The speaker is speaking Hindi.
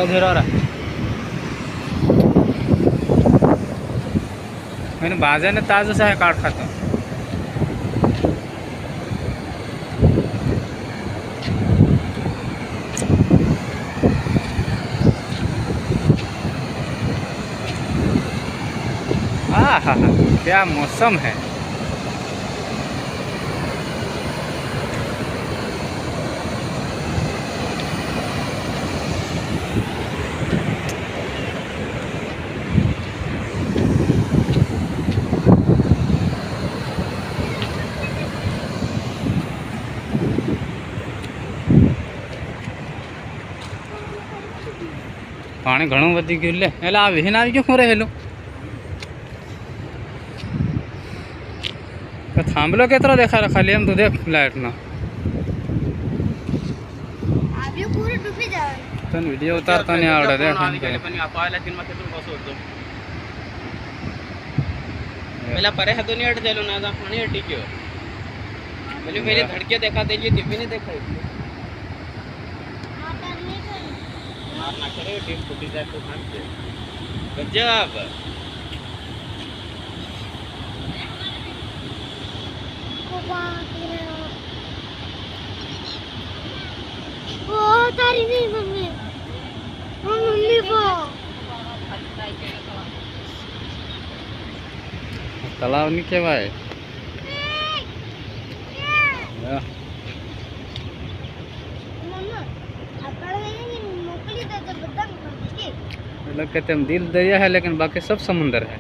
घेरो घेरो रहा मैंने बाजे ने ताज़ा सा है काट खाता हाँ हाँ हाँ क्या मौसम है। पानी घणो वधी गयो ले एला आ विहीन આવી ગયો ખોરે હેલો तो थांबलो केतरो देखा रे खाली एम तो देख लाइट ना अभी पूरी डूबी जावे तन वीडियो उतारता नहीं आवड़े देख આવી ગયેલી પણ આ પાયલા તીન માં કેટલું બસો હતો પેલા પરે હતો નહીં અડ જેલો ના જા પાણી અટી ગયો પેલી મેરી ધડકે देखा दे लिए टीवी नहीं देखा आता नहीं कर मार ना करे टीम फूटी जाए तो खान से गजब को बात है ओ तारी नहीं मम्मी मम्मी वो तालाब नहीं कहेवाय मम्मा આપણે મોકલી દે તો બધા मतलब कहते हम दिल दरिया है लेकिन बाकी सब समुंदर है।